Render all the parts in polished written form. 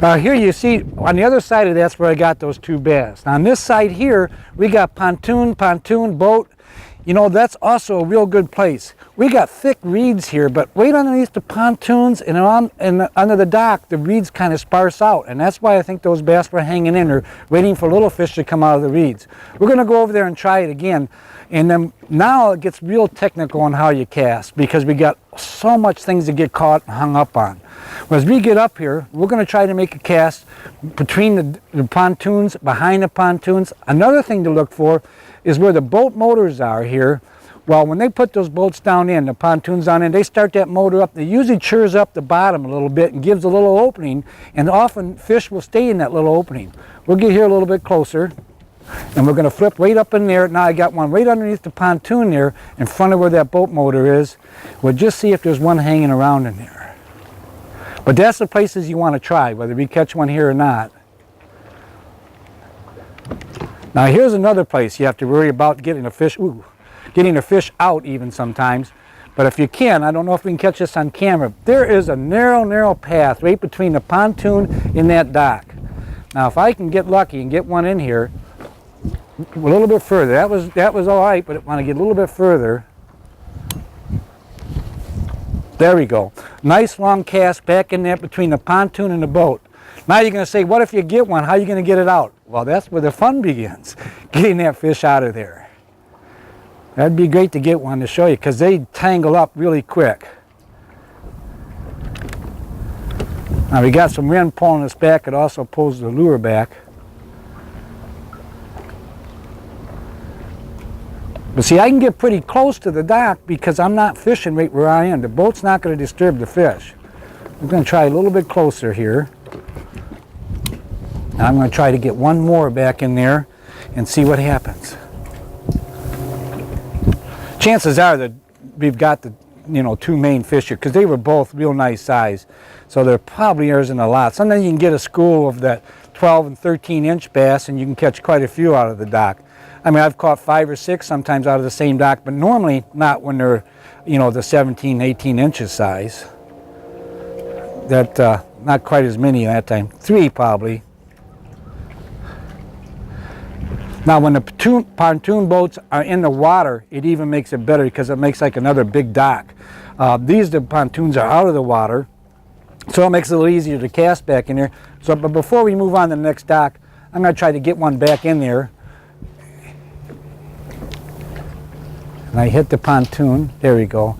Now here you see, on the other side of that's where I got those two bass. Now on this side here, we got pontoon, boat. You know, that's also a real good place. We got thick reeds here, but right underneath the pontoons and under the dock, the reeds kind of sparse out. And that's why I think those bass were hanging in there, waiting for little fish to come out of the reeds. We're going to go over there and try it again. And then now it gets real technical on how you cast, because we got so much things to get caught and hung up on. Well, as we get up here, we're going to try to make a cast between the pontoons, behind the pontoons. Another thing to look for is where the boat motors are here. Well, when they put those boats down in, the pontoons down in, they start that motor up. They usually churs up the bottom a little bit and gives a little opening, and often fish will stay in that little opening. We'll get here a little bit closer, and we're going to flip right up in there. Now I got one right underneath the pontoon there, in front of where that boat motor is. We'll just see if there's one hanging around in there. But that's the places you want to try, whether we catch one here or not. Now here's another place you have to worry about getting a fish, getting a fish out even sometimes. But if you can, I don't know if we can catch this on camera, there is a narrow path right between the pontoon and that dock. Now if I can get lucky and get one in here a little bit further, that was all right, but I want to get a little bit further. There we go. Nice long cast back in there between the pontoon and the boat. Now you're going to say, what if you get one? How are you going to get it out? Well, that's where the fun begins, getting that fish out of there. That'd be great to get one to show you, because they tangle up really quick. Now we got some wind pulling us back. It also pulls the lure back. But see, I can get pretty close to the dock because I'm not fishing right where I am. The boat's not going to disturb the fish. I'm going to try a little bit closer here. Now I'm going to try to get one more back in there and see what happens. Chances are that we've got the two main fish here, because they were both real nice size. So there probably isn't a lot. Sometimes you can get a school of that 12 and 13 inch bass and you can catch quite a few out of the dock. I mean, I've caught 5 or 6 sometimes out of the same dock, but normally not when they're, the 17, 18 inches size. That, not quite as many at that time. 3 probably. Now when the pontoon boats are in the water, it even makes it better because it makes like another big dock. The pontoons are out of the water, so it makes it a little easier to cast back in there. So, but before we move on to the next dock, I'm going to try to get one back in there. And I hit the pontoon. There we go.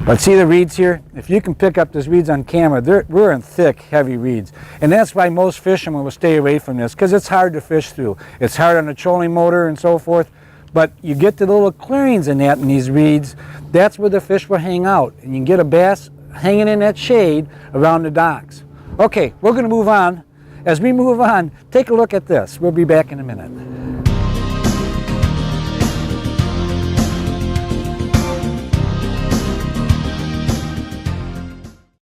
But see the reeds here? If you can pick up these reeds on camera, we're in thick, heavy reeds. And that's why most fishermen will stay away from this, because it's hard to fish through. It's hard on a trolling motor and so forth. But you get the little clearings in these reeds, that's where the fish will hang out. And you can get a bass hanging in that shade around the docks. Okay, we're going to move on. As we move on, take a look at this. We'll be back in a minute.